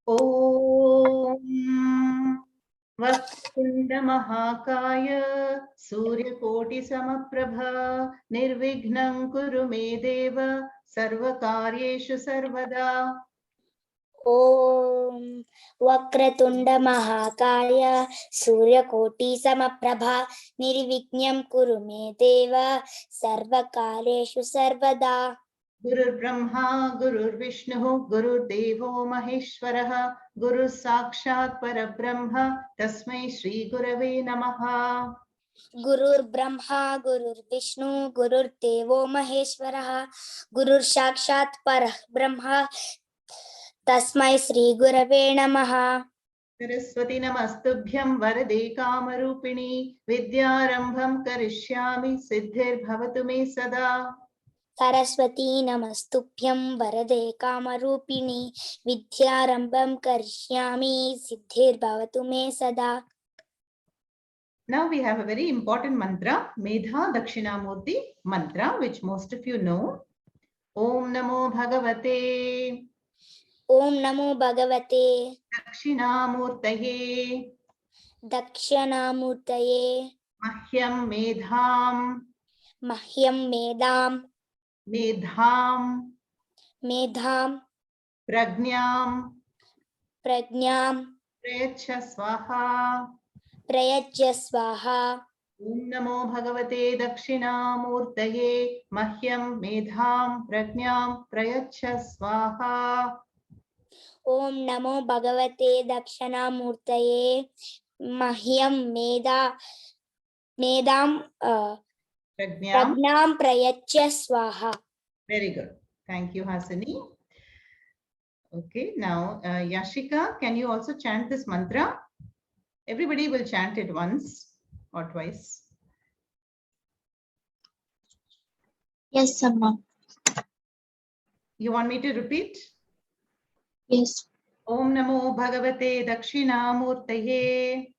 Om Vaktinda Mahakaya Suryakoti Samaprabha Nirvignam Kuru Me Deva Sarvakaryeshu Sarvada. Om Vakratunda Mahakaya Suryakoti Samaprabha Nirvignam Kuru Me Deva Sarvakareshu Sarvada. Guru Brahma, Guru Vishnu, Guru Devo Maheshwaraha, Guru Sakshat Parabrahma, Tasmai Shri Gurave Namaha. Gurur Brahma, Gurur Vishnu, Gurur Devo Maheshwaraha, Gurur Sakshat Parabrahma, Tasmai Shri Gurave Namaha. Saraswati Namastubhyam Varade Kamarupini Vidyarambham Karishyami Siddhir Bhavatu Me Sada. Saraswati Namastubhyam Varade Kamarupini Vidyarambham Karishyami Siddhir Bhavatu Me Sada. Now we have a very important mantra, Medha Dakshinamurti mantra, which most of you know. Om Namo Bhagavate Om Namo Bhagavate Dakshinamurtaye Dakshinamurtaye Mahyam Medham Mahyam Medham Prajnam Prayachha Swaha. Prayachya Swaha. Om Namo Bhagavate Dakshinamurtaye Mahyam Medham Prajnam Prayachha Swaha. Om Namo Bhagavate Dakshinamurtaye Mahyam Medam Prajnam Prayachya Swaha. Very good. Thank you, Hasini. Okay, now Yashika, can you also chant this mantra? Everybody will chant it once or twice. Yes, Amma. You want me to repeat? Yes. Om Namo Bhagavate Dakshinamurtaye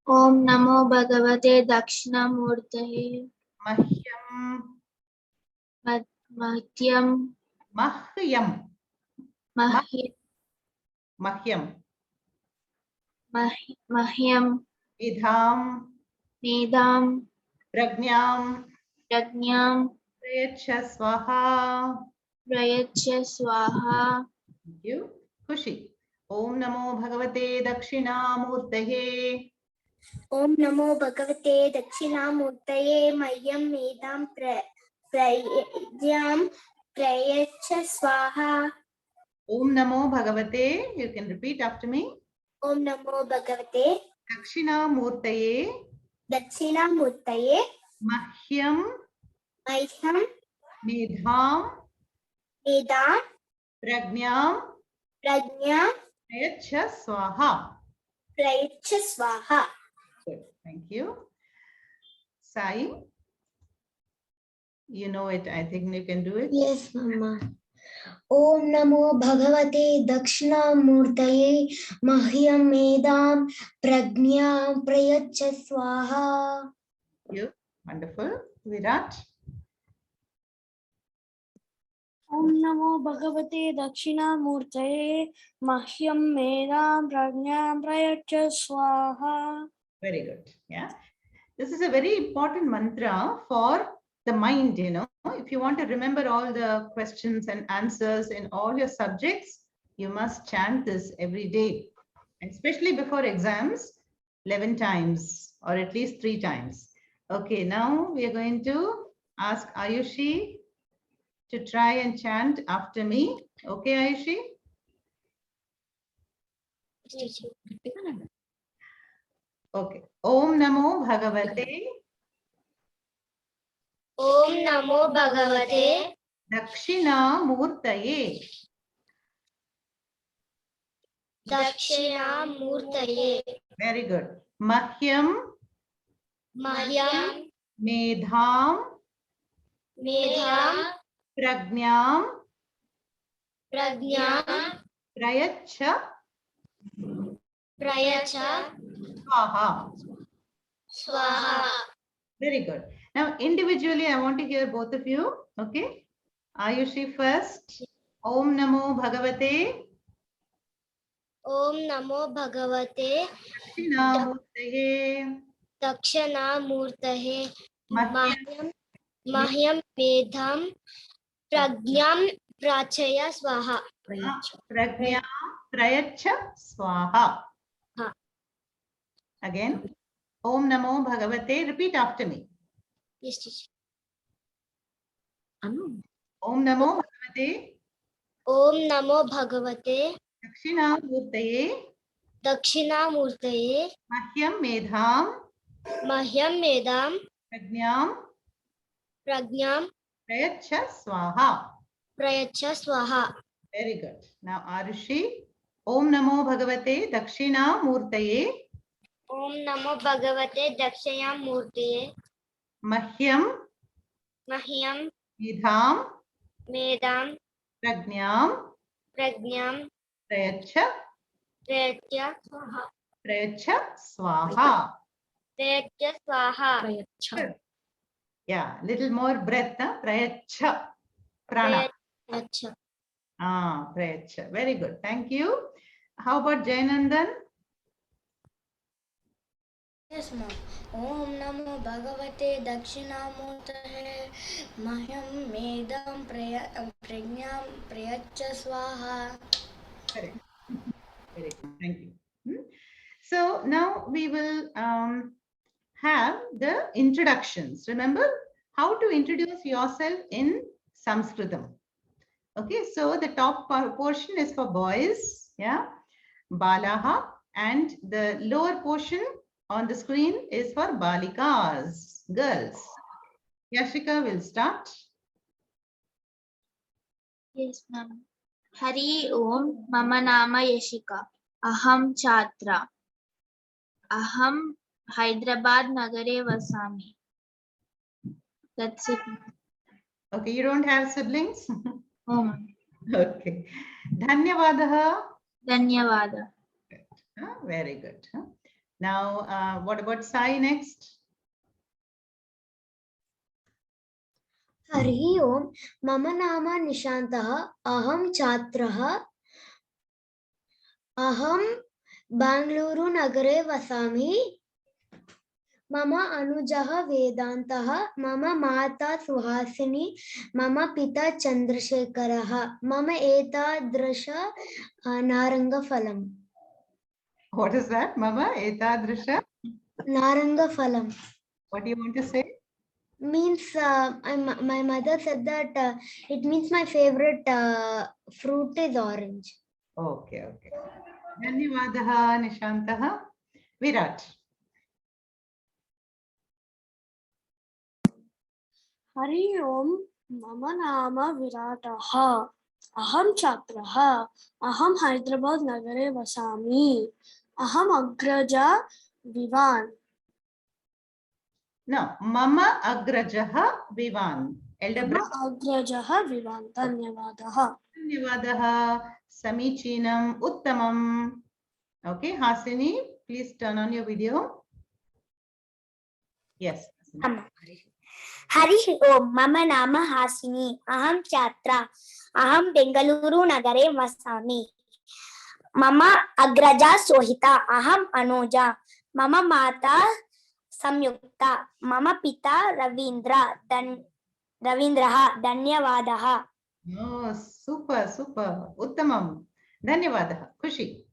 Om Namo Bhagavate Dakshinamurtaye Mahyam Mahyam Mahyam Mahyam Mahyam Mahyam Medham Medam Prajnam Prajnam Prayachha Swaha. Prayachya Swaha. Thank you. Khushi. Om Namo Bhagavate Dakshinamurtaye Om Namo Bhagavate Dakshinamurtaye Mahyam Medam Prayam Prayachya Swaha. Om Namo Bhagavate, you can repeat after me. Om Namo Bhagavate Dakshinamurtaye Dakshinamurtaye Mahyam Mahyam Medham Medam Prajnam Prajnam Prayachha Swaha. Prayachya Swaha. Good. Thank you. Sai, you know it. I think you can do it. Yes, Mama. Om Namo Bhagavate Dakshinamurtaye Mahyam Medam Prajnam Prayachya Swaha. Thank you. Wonderful. Virat. Om Namo Bhagavate Dakshinamurtaye Mahyam Medam Prajnam Prayachya Swaha. Very good. Yeah. This is a very important mantra for the mind, you know. If you want to remember all the questions and answers in all your subjects, you must chant this every day, especially before exams, 11 times or at least 3 times. Okay, now we are going to ask Ayushi to try and chant after me. Okay, Ayushi? Okay. Om Namo Bhagavate Om Namo Bhagavate Dakshinamurtaye Dakshinamurtaye Very good. Mahyam Mahyam Medham Medham Prajnam Prajnam Prayachha Prayachya Swaha. Swaha. Very good. Now, individually, I want to hear both of you. Okay. Ayushi first. Om Namo Bhagavate Om Namo Bhagavate Dakshinamurtaye Dakshinamurtaye Mahyam Mahyam Medham Pragyam Prachaya Swaha. Pragnya Prayacha Swaha. Ha. Again. Om Namo Bhagavate. Repeat after me. Yes, teacher. Om Namo Bhagavate Om Namo Bhagavate Dakshinamurtaye Dakshinamurtaye Mahyam Medham Mahyam Medam Pragnyam Pragyam Prayacha Swaha. Prayacha Swaha. Very good. Now Arushi. Om Namo Bhagavate Dakshinamurtaye Om Namo Bhagavate Dakshinamurtaye Mahyam Mahyam Medham Medam Pragnyam Pragyam Prayacha Prayacha Swaha. Prayacha Swaha. Good. Yeah, little more breath. Huh? Prayacha. Prana. Prayacha. Prayacha. Very good. Thank you. How about Jainandan? Yes, ma'am. Om Namo Bhagavate Dakshinamurtaye Mahyam Medam Pragyam Prayacha Swaha. Correct. Very good. Thank you. So now we will have the introductions. Remember how to introduce yourself in Sanskritam. Okay, so the top portion is for boys, yeah, Balaha, and the lower portion on the screen is for Balikas, girls. Yashika will start. Yes, ma'am. Hari Om, Mama Nama Yashika. Aham Chatra. Aham Hyderabad Nagare Vasami. That's it. Okay, you don't have siblings? Oh, ma'am. Okay. Dhanyavadaha. Dhanyavada. Very good. Now, what about Sai next? Hari Om, Mama Nama Nishantaha, Aham Chatraha, Aham Bangalore Nagare Vasami, Mama Anujaha Vedantaha, Mama Mata Suhasini, Mama Pita Chandrasekharaha, Mama Eta Drasha Naranga Phalam. What is that, Mama? Etadrisha? Naranga Phalam. What do you want to say? Means my mother said that it means my favorite fruit is orange. Okay, okay. Dhanyavadaha, Nishantaha. Virat. Hari Om, Mama Nama Virataha. Aham Chatraha. Aham Hyderabad Nagare Vasami. Aham Agraja Vivan. No, Mama Agrajaha Vivan. Elder Mama brother. Agrajaha Vivan. Dhanyavadaha. Dhanyavadaha, Samichinam, Uttamam. Okay, Hasini, please turn on your video. Yes. Hari Om, Mama Nama Hasini, Aham Chatra, Aham Bengaluru Nagare Vasami, Mama Agraja Sohita, Aham Anuja, Mama Mata Samyukta, Mama Pita Ravindraha, Dhanyavadaha. Oh, super, super. Uttamam. Dhanyavadaha. Khushi.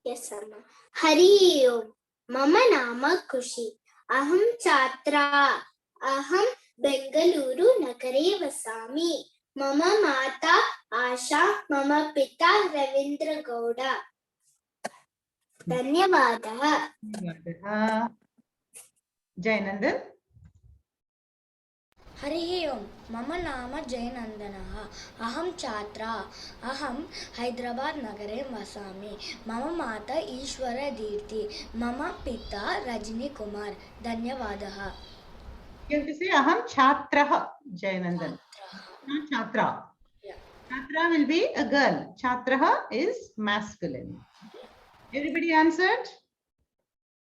Yes, Amma. Hari Om. Mama Nama Kushi. Aham Chatra. Aham Bengaluru Nagare Vasami. Mama Mata Asha. Mama Pita Ravindra Gowda. Dhanyavadaha. Dhanyavadaha. Jainandan. Hari Om, Mama Nama Jainandanaha, Aham Chatra, Aham Hyderabad Nagare Vasami, Mama Mata Ishwara Dirti, Mama Pita Rajini Kumar, Dhanyavadaha. You have to say Aham Chatraha, Jainandan. Not Chatra. Yeah. Chatra will be a girl. Chatraha is masculine. Everybody answered?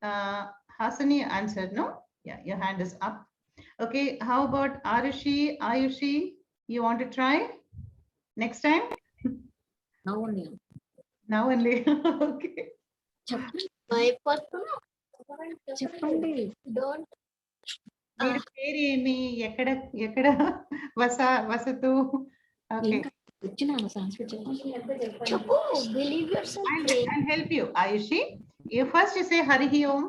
Hasani answered, no? Yeah, your hand is up. Okay, how about Arushi, Ayushi? You want to try next time? Now only. Now only. Okay. చెప్పండి. Don't. మీరు పేరేమి ఎక్కడ ఎక్కడ వసతు okay వచ్చినాను సంస్కృతి. Chapu, believe yourself. I'll help you Ayushi. You first you say Harihi Om.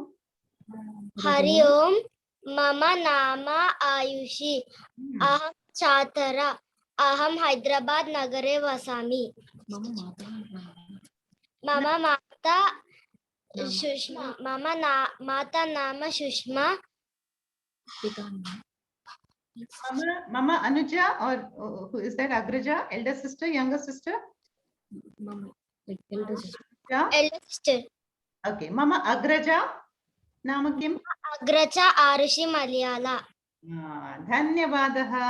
Hari Om. Mama Nama Ayushi. Aham Chatara. Aham Hyderabad Nagare Vasami. మమ్మ మాత్రం Mama Mata Shushma. Mata Nama Shushma. Mama Anuja or who is that? Agraja, elder sister, younger sister? మమ్మ elder sister. Yeah. Elder sister. Okay. Mama Agraja. Nama kim? Agracha Arushi Malayala. Dhanyavadaha.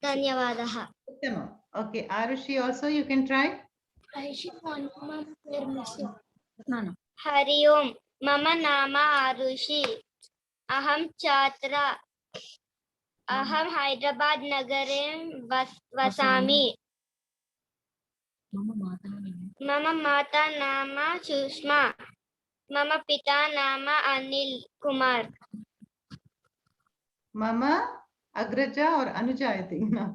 Dhanyavadaha. Uttamam. Okay. Arushi also you can try. నాన్న Hari Om. Mama Nama Arushi. Aham Chatra. Aham Hyderabad Nagare Vasami. మమ్మ మాత్రం Mama Mata Nama Sushma. Mama Pita Nama Anil Kumar. Mama Agraja or Anuja, I think now.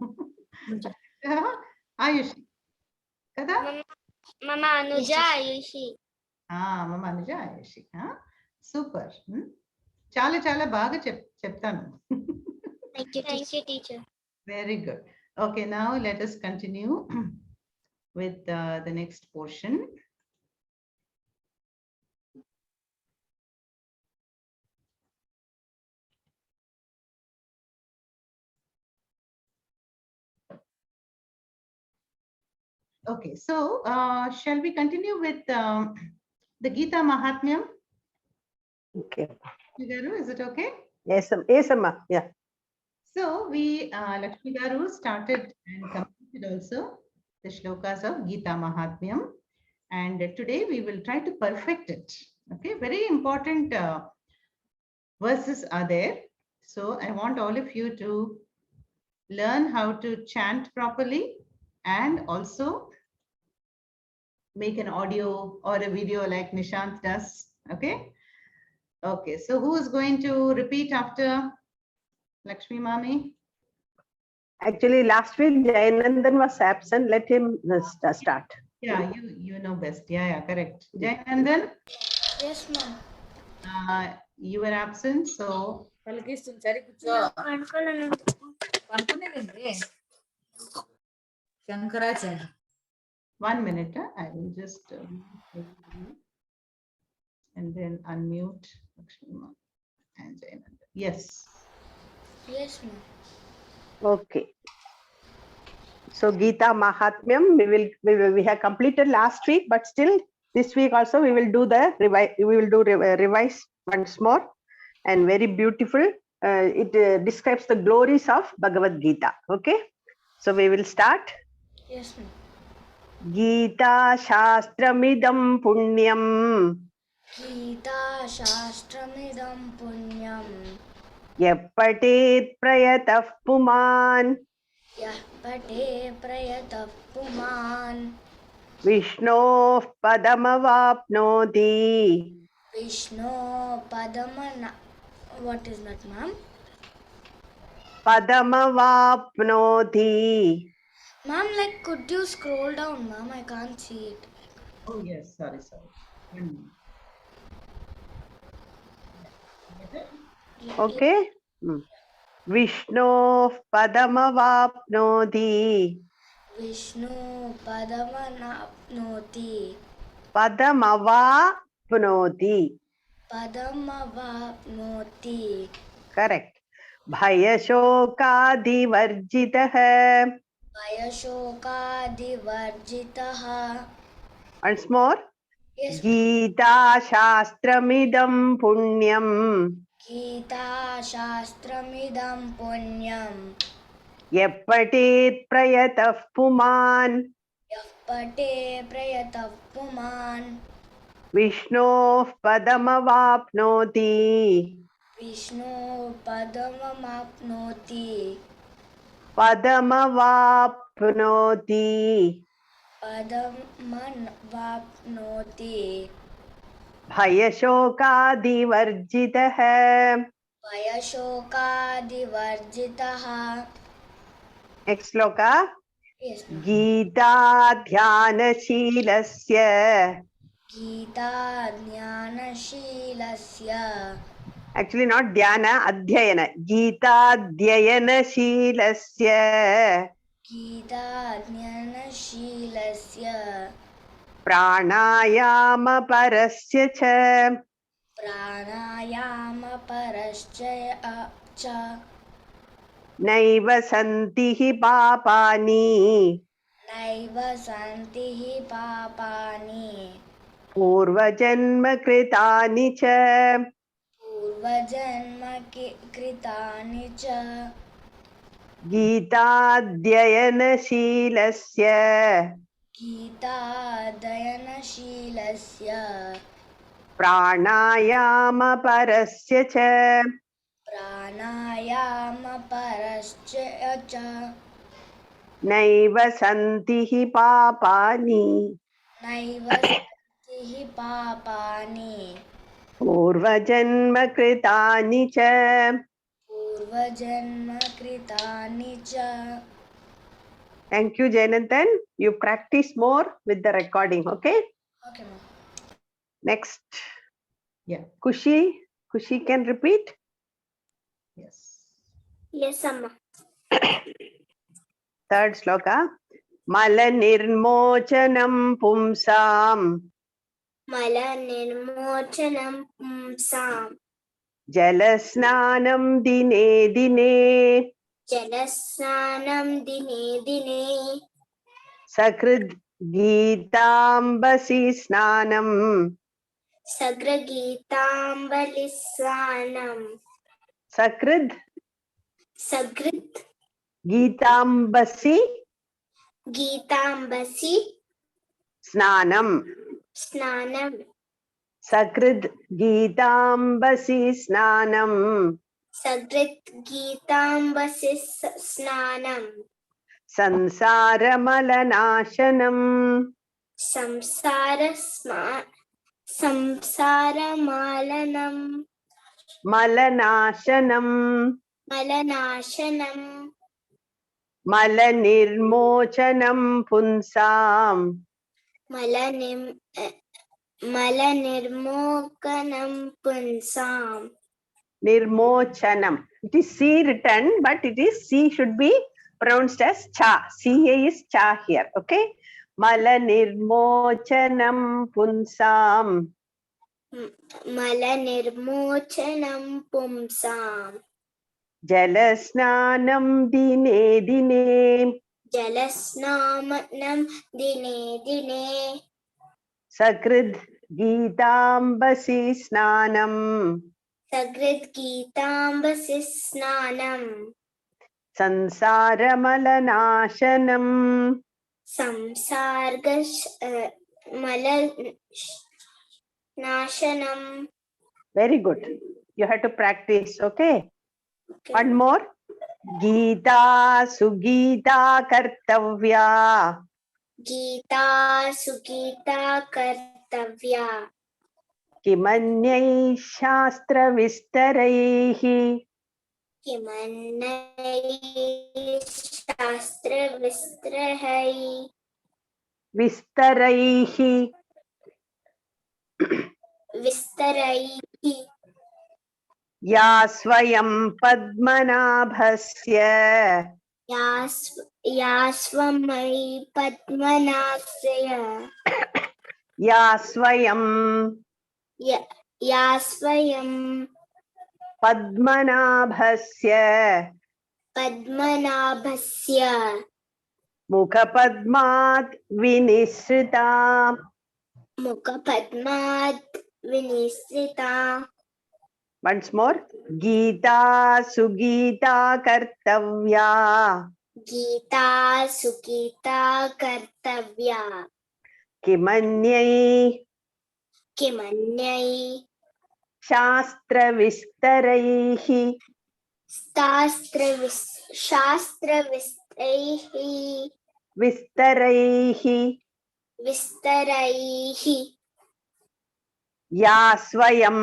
Ayushi. Kada? Mama Anuja Ayushi. Mama Anuja Ayushi. Super. Chala chala baga cheptanu. Thank you, teacher. Very good. Okay, now let us continue with the next portion. Okay, so shall we continue with the Gita Mahatmyam? Okay. Garu, is it okay? Yes, yes, Amma. Yeah. So we, Lakshmi Garu started and completed also the shlokas of Gita Mahatmyam, and today we will try to perfect it. Okay, very important verses are there. So I want all of you to learn how to chant properly and also make an audio or a video like Nishant does. Okay. Okay. So who is going to repeat after Lakshmi Mami? Actually, last week Jayanandan was absent. Let him start. Yeah, you know best. Yeah, correct. Jayanandan, Yes, ma'am. you were absent, so పలికిస్తుంది సరి కూర్చో పనుకునేదండి Shankaracharya 1 minute. I will just and then unmute Lakshmi Mami and Jayanandan. Yes. Yes, ma'am. Okay. So Gita Mahatmyam, we have completed last week, but still this week also we will do the revise once more, and very beautiful. It describes the glories of Bhagavad Gita. Okay. So we will start. Yes, ma'am. Gita Shastramidam Punyam. Gita Shastramidam Punyam. Yappatet Prayatah Puman. Yah Pate Prayatah Puman. Vishnoh Padamavapnoti. Vishnu Padamana. What is that, ma'am? Padamavapnoti. Ma'am, like, could you scroll down, ma'am? I can't see it. Oh yes. Sorry. 1 minute. Okay. Vishnoh Padamavapnoti. Vishnu Padamanapnoti. Padamavapnoti. Padamavapnoti. Correct. Bhayashokadivarjitah. Vayashokadivarjitaha. Once more. Yes, ma'am. Gita Shastramidam Punyam. Gita Shastramidam Punyam. Yappatet Prayatah Puman. Yah Pate Prayatah Puman. Vishnoh Padamavapnoti. Vishnu Padamamapnoti. Padamavapnoti. पदमवाप्नोति भयशोकादिवर्जितः भयशोकादिवर्जितः next shloka Yes, ma'am. Gita ध्यानशीलस्य गीता ज्ञानशीलस्य actually not dhyana adhyayana गीताध्ययनशीलस्य गीता ज्ञानशीलस्य प्राणायामपरस्य च प्राणायामपरश्च च नैव सन्ति हि पापानि नैव सन्ति हि पापानि पूर्वजन्मकृतानि च कृतानि च गीताध्ययनशीलस्य गीतादयनशीलस्य प्राणायामपरस्य च प्राणायामपरश्च च नैव सन्ति हि पापानि नैव सन्ति हि पापानि पूर्वजन्मकृतानि च पूर्वजन्मकृतानि च Thank you, Jayananthan. You practice more with the recording, okay? Okay, ma'am. Next, Yeah. Kushi can repeat. Yes. Yes, Amma. Third sloka. Malanirmochanam pumsam Malanirmocanam pumsam jalasnanam dine dine jalasnanam dine dine sakrid geetambasi snanam sagragitambaliswanam sakrid sagrit geetambasi gitambasi snanam snanam sakrid geetambasi snanam sagrit gitambasi snanam संसारमलनाशनम samsaramalanam मलनाशनम malanashanam मलनिर्मोचनम पुंसाम malanirmokanam punsam निर्मोचनम. It is C written, but it is C should be pronounced as cha. CA is cha here. Okay. Malanirmochanam punsam malanirmochanam pumsam jalasnanam dine dine jalasnamanam dine dine sakrid geetambasi snanam sagrit gitambasi snanam संसारमलनाशनम samsargash malanashanam. Very good. You have to practice. Okay. Okay. One more. Geeta sugita kartavya Gita sugita kartavya kimanyai shastra vistaraihi kimannai shastra vistaraihi vistaraihi ya swayam padmanabhasya yasvamai padmanasya yasvayam padmanabhasya padmanabhasya mukhapadmat vinisrita mukapadmat vinisrita. Once more. Geeta sugita kartavya Gita sugita kartavya kimanyai kimanyai shastra vistaraihi shastra vistaraihi vistaraihi विस्तरैः या स्वयं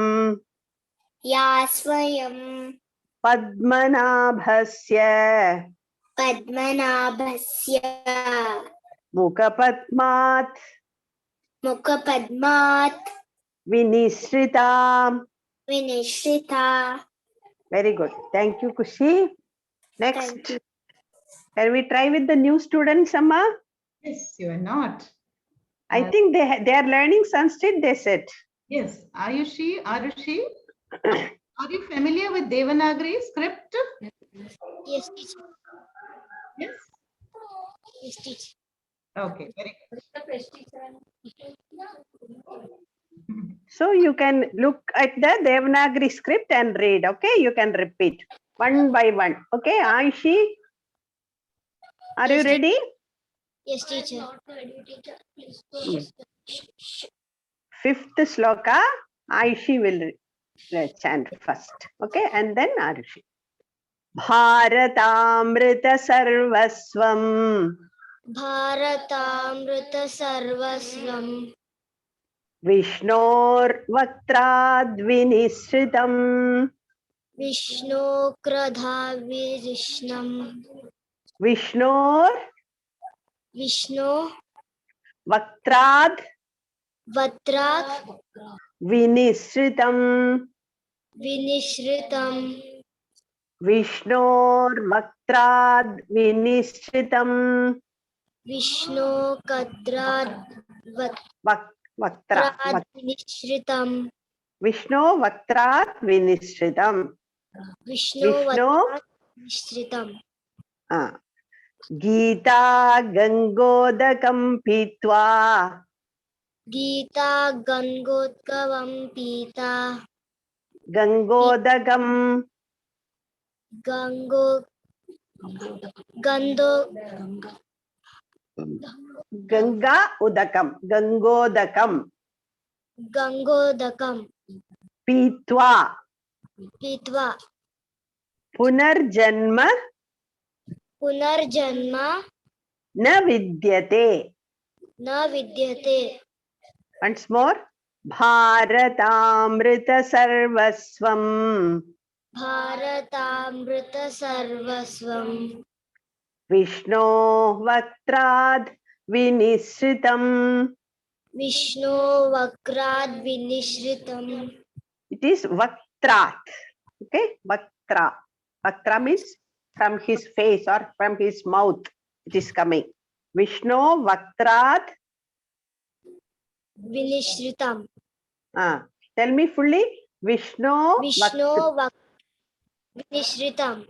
या स्वयं पद्मनाभस्य पद्मनाभस्य मुखपद्मात् मुखपद्मात् विनिश्रिता. विनिश्रिता. Very good. Thank you, Kushi. Next, Thank you. can we try with the new students, Amma? Yes, you are not. I think they are learning Sanskrit, they said. Yes, Arushi, are you familiar with Devanagari script? Yes, teacher. Yes. Yes, teacher. Okay, very good. So you can look at the Devanagari script and read, okay? You can repeat one by one. Okay, Aishi, are you Yes, ready? Yes, teacher. Fifth sloka, Aishi will chant first. Okay, and then Arushi. Bharatamrita sarvasvam Bharatamrita sarvasvam Vishnor vaktradvinisritam Vishnu kradha virishnam Vishnor Vishnu vaktrad vatrat vinisritam vinishritam Vishnor vaktrad vinisritam Vishnu kadrat Vaktra vinishritam Vishnu vaktrad vinisritam Vishnu Vishnu vatrat vinishritam Gita gangodakam pitva Gita gangotkavam pita Gangodakam Gango Gando Ganga udakam Gangodakam Gangodakam Pitva Pitva Punarjanma Punarjanma na vidyate. Na vidyate Once more. Bharatamrita sarvasvam Bharatamrita sarvasvam Vishnu vaktrad vinisritam. Vishnu vakrad vinishritam It is vaktrat. Okay, vaktra. Vaktra means from his face or from his mouth. It is coming. Vishnu vaktrat. Vinishritam Tell me fully. Vishnu Vinishritam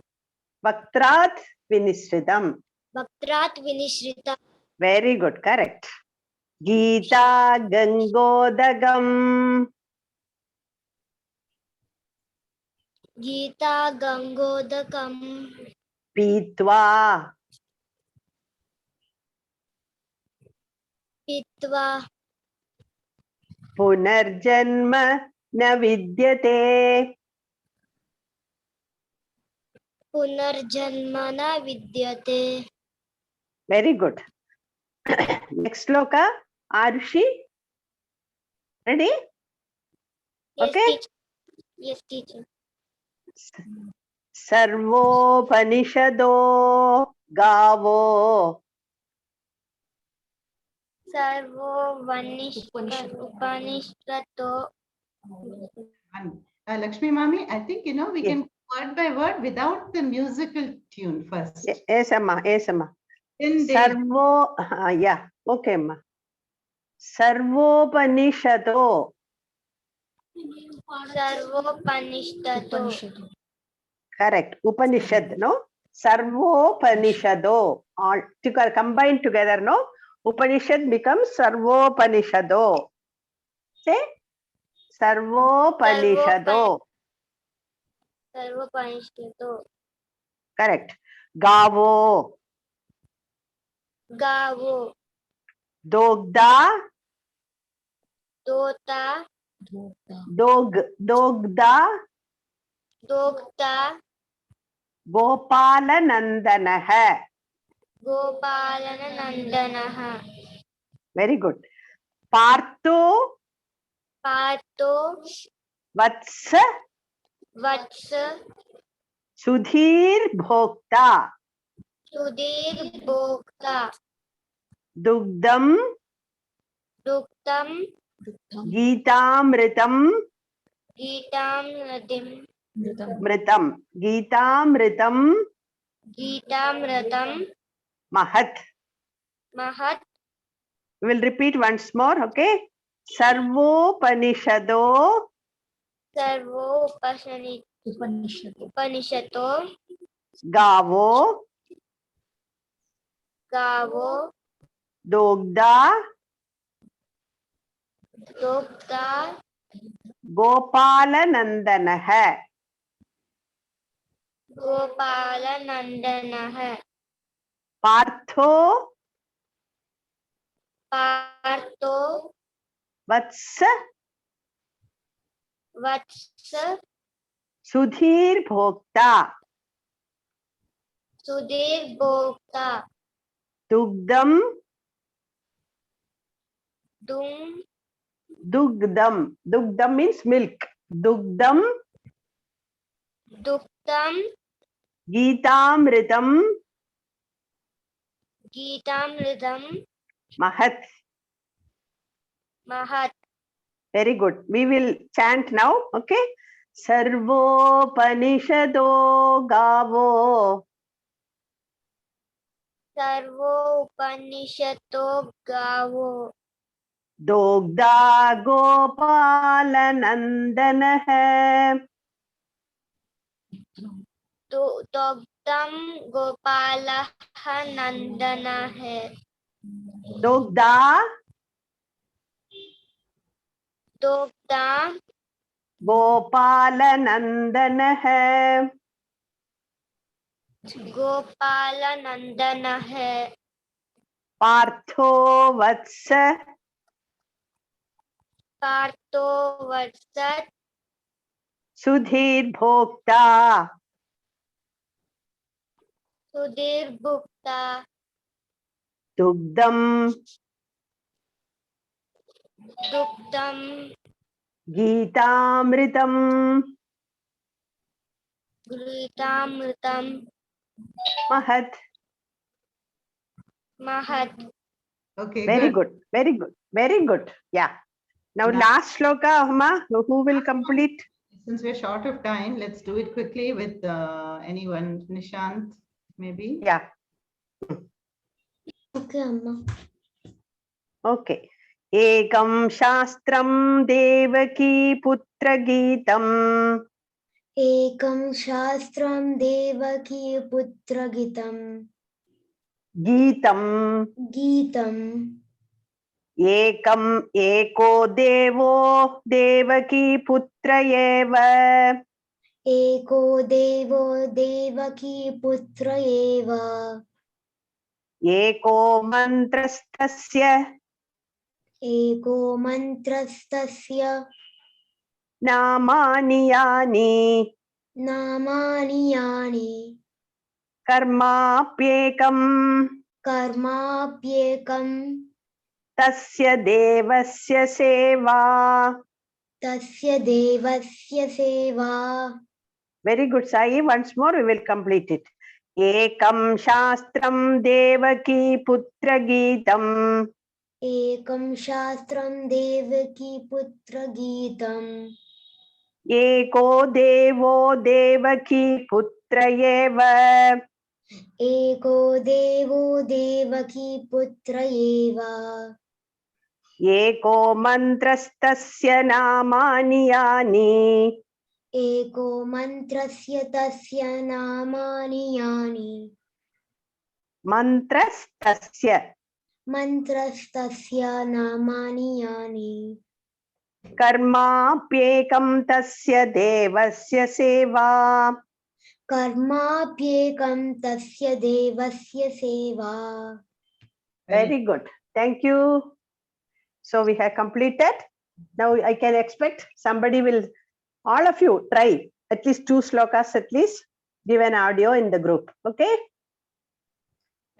vaktrat vinisritam. Vaktrat vinishritam Very good. Correct. Gita gangodagam Gita gangodakam pitva Pitva punarjanma na vidyate. Punarjanmana vidyate. Very good. Next sloka, Arushi. Ready? Yes, Okay. teacher. Yes, teacher. Sarvopanishado gavo Sarvo Upanishkato. Lakshmi Mami, I think, we Yes. can word by word without the musical tune first. Yes, Amma. Yes, Amma. Then they- Sarvo, yeah. Okay, Amma. Sarvopanishado. Sarvo Panishtato. Correct. Upanishad, no? Sarvopanishado. All together, combined together, no? Upanishad becomes Sarvopanishado. Say Sarvopanishado. Sarvo Panishtato. Correct. Gavo. Gavo. Dogda. Dota. Dogda. Dogta. Gopalanandanaha. Gopalana Nandanaha. Very good. Partho Partho Vatsa Vatsa Sudhir Bhokta Sudhir Bhokta Dugdam Duktam Geetamritam Geetam Radim Mritam Geetamritam Geetam Ratam Mahat. Mahat We will repeat once more, okay? Sarvopanishado Sarvo Upanishad. Upanishato Gavo Gavo Dogda Dukta Gopalanandanaha. Gopala Nandanaha Partho Partho Vatsa Vatsa Sudhir Bhokta Sudhir Bhokta Dugdam Dung Dugdam. Dugdam means milk. Dugdam Duktam Geetamritam Geetam Ridam Mahat. Mahat Very good. We will chant now, okay? Sarvopanishado Gavo Sarvo Upanishato Gavo Dogda Gopalanandanaha Dogdam Gopala Nandana hai Dogda Dogdam Gopalanandanaha Gopala Nandana hai Partho Vatsa Partho Vatsat Sudhir Bhokta Sudhir Bhukta Dugdam Duktam Geetamritam Gritamritam Mahat. Mahat Okay, Very good. good. Very good. Very good. Yeah. Now Yeah. last shloka, Huma, who will complete? Since we're short of time, let's do it quickly with anyone. Nishant, maybe. Yeah. Okay, Amma. Okay. Ekam Shastram Devaki Putra Geetam Ekam Shastram Devaki Putra Gitam Geetam Geetam Ekam Eko Devo Devaki Putra Eva Eko Devo Devaki Putra Eva Eko Mantrastasya Eko Mantrastasya Namani Yani Namani Yani Karmapyekam Karmapyekam Tasya Devasya Seva. Tasya Devasya Seva Very good, Sai. Once more, we will complete it. Ekam Shastram Devaki Putra Geetam Ekam Shastram Devaki Putra Geetam Eko Devo Devaki Putra Eva Eko Devo Devaki Putra Eva Eko Mantrastasya Namani Yani Eko Mantrasya Tasya Namani Yani Mantrastasya Mantrastasya Namani Yani Karmapyekam Tasya Devasya Seva. Karmapyekam Tasya Devasya Seva. Very good. Thank you. So we have completed. Now I can expect somebody will, all of you try at least 2 slokas at least, give an audio in the group. Okay.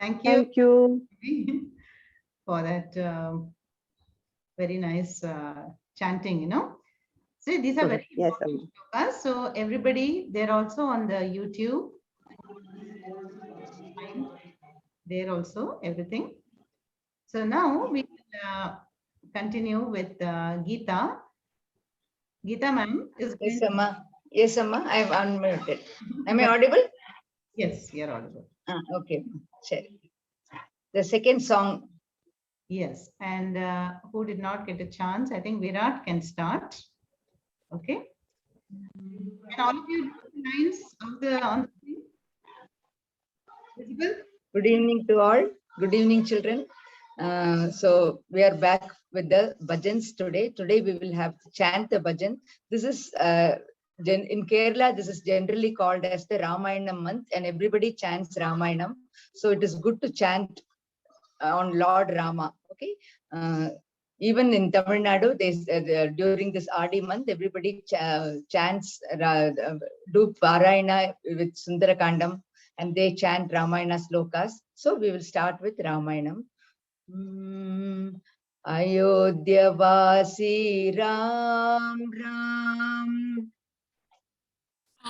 Thank you. Thank you. for that very nice chanting, you know. So these are very Yes, important shlokas. So everybody, they're also on the YouTube. There also, everything. So now we will continue with Geeta. Geeta ma'am is Yes, going. Amma. Yes, Amma. I have unmuted. Am I audible? Yes, you're audible. Okay. Sure. The second song. Yes, and who did not get a chance, I think Virat can start. Okay. Can all of you do the lines on the screen? Visible? Good evening to all. Good evening, children. So we are back with the bhajans today. Today we will have to chant the bhajan. This is in Kerala. This is generally called as the Ramayanam month, and everybody chants Ramayanam. So it is good to chant on Lord Rama. Okay. Even in Tamil Nadu, during this Adi month, everybody chants, do Parayana with Sundarakandam, and they chant Ramayana slokas. So we will start with Ramayanam. Ayodhya Vasi Ram Ram.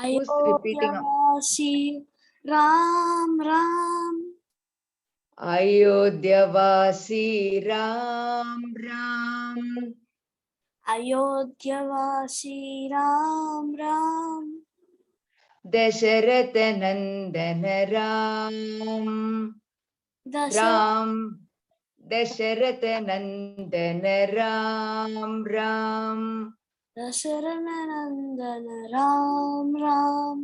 Who's repeating? Ayodhyavasi Ram Ram. Ayodhya Vasi Ram Ram. Ayodhyavasi Ram Ram. Dasharatha Nandana Ram. Ram. Dasharatha Nandana Ram Ram. Dasaranandana Ram Ram.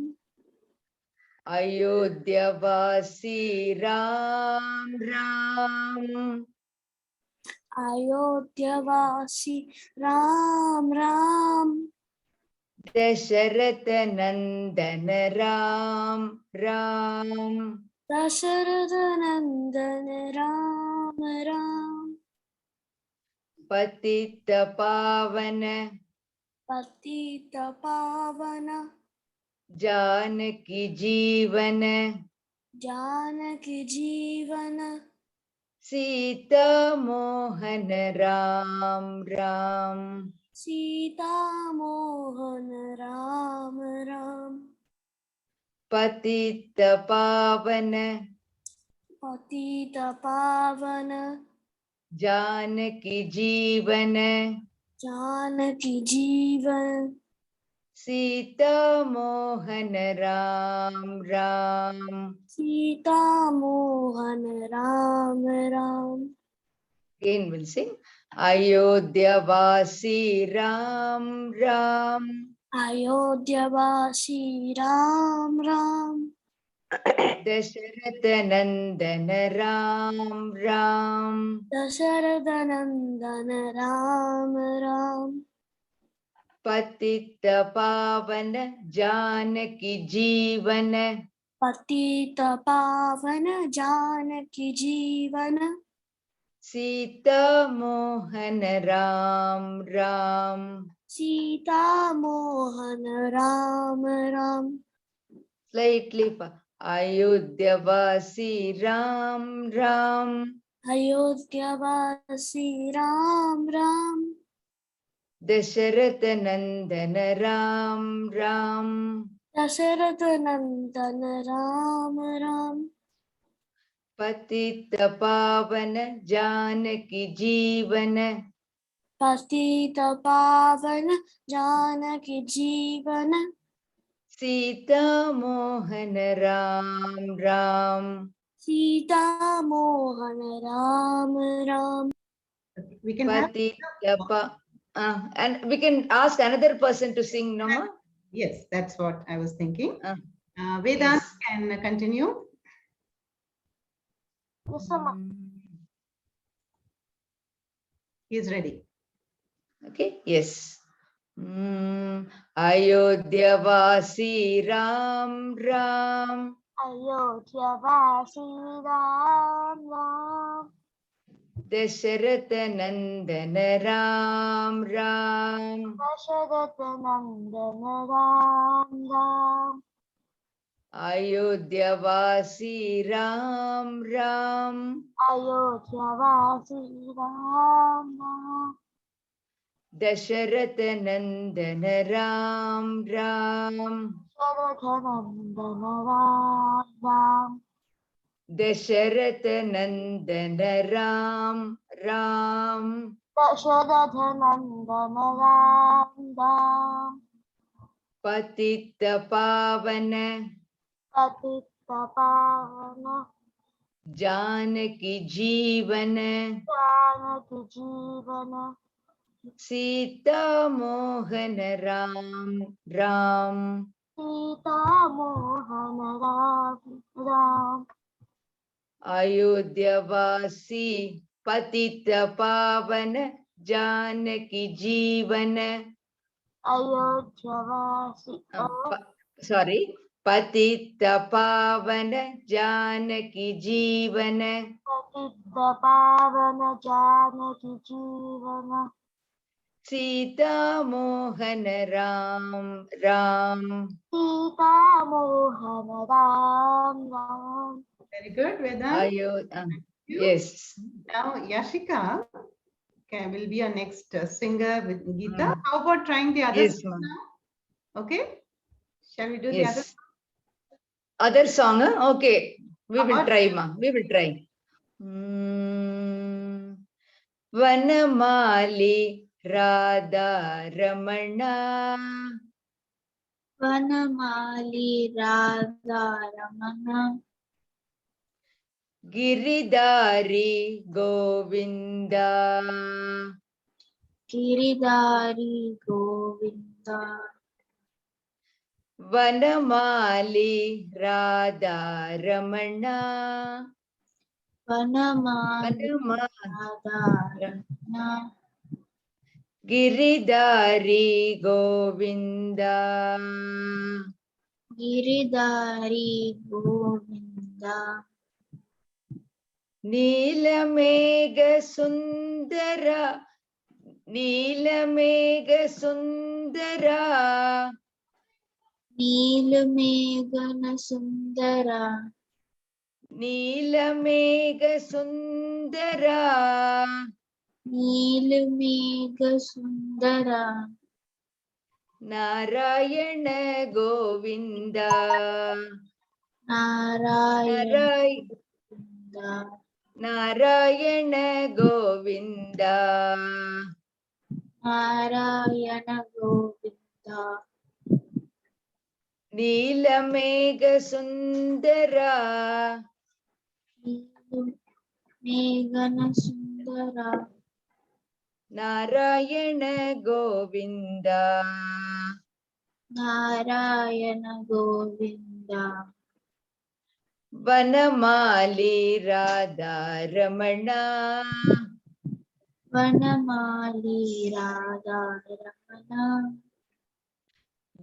Ayodhya Vasi Ram Ram. Ayodhyavasi Ram Ram. Dasharatha Nandana Ram Ram. Dasaranandana Ram Ram. Patita Pavana Patita Pavana. Janaki Jeevana Janaki Jeevana. Sita Mohana Ram Ram. Sita Mohan Ram Ram. Patita Pavana Patita Pavana. Janaki Jeevana Janaki Jeevan. Sita Mohana Ram Ram. Sita Mohan Ram Ram. Again we'll sing. Ayodhya Vasi Ram Ram. Ayodhyavasi Ram Ram. Dasharatha Nandana Ram Ram. Dasaranandana Ram Ram. Patita Pavana Janaki Jeevana Patita Pavana Janaki Jeevana. Sita Mohana Ram Ram. Sita Mohan Ram Ram. Slightly Ayodhya Vasi Ram Ram. Ayodhyavasi Ram Ram. Dasharatha Nandana Ram Ram. Dasaranandana Ram Ram. Patita Pavana Janaki Jeevana Patita Pavana Janaki Jeevana. Sita Mohana Ram Ram. Sita Mohan Ram Ram. We can have, And we can ask another person to sing, Nama. yes, that's what I was thinking. Uh, Vedant yes. can continue. He's ready. Okay, yes. Ayodhya Vasi Ram Ram. Ayodhyavasi Ram Ram. Dasharatha Nandana Ram Ram. Dasharatha Nandana Ram Ram. Ayodhyavasi Ram Ram. Ayodhyavasi Ram Ram. Dasharatha Nandana Ram Ram. Sharathanandana Ram Ram. Dasharatha Nandana Ram Ram. Sharathanandana Ram Ram. Patita Pavana Patita Pavana. Janaki Jeevana Janaki Jeevana. Sita Mohana Ram Ram. Sita Mohana Ram Ram. Ayodhyavasi Patita Pavana Janaki Jeevana. Ayodhyavasi. Sorry. Patita Pavana Janaki Jeevana. Patita Pavana Janaki Jeevana. Sita Mohana Ram Ram. Sita Mohana Ram Ram. Very good, Vedant. Yes. Now, Yashika will be our next singer with Geeta. How about trying the other Yes, song ma'am. now? Okay. Shall we do the other? Yes. Other song, huh? Okay. We will try, ma. We will try. Vanamali Radha Ramana. Vanamali Radha Ramana. Giridhari Govinda. Giridhari Govinda. Vanamali Radha Ramana. Vanamali Radha Ramana. Giridhari Govinda. Giridhari Govinda. Neelamegha Sundara. Neelamegha Sundara. Neelamegha Sundara. Neelamegha Sundara. Neelamegha Sundara. Narayana Govinda. Narayana Govinda. Narayana Govinda. Narayana Govinda. Neelamegha Sundara. Neelamegha Sundara. Narayana Govinda. Narayana Govinda. Vanamali Radha Ramana. Vanamali Radha Ramana.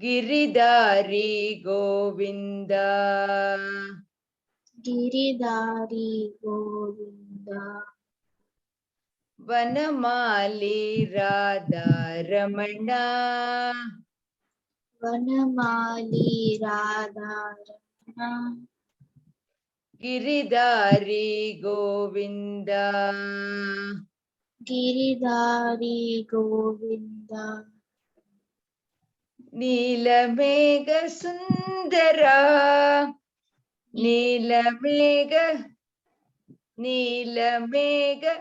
Giridhari Govinda. Giridhari Govinda. Vanamali Radha Ramana. Vanamali Radha Ramana. Giridhari Govinda. Giridhari Govinda. Neelamegha Sundara. Neelamegha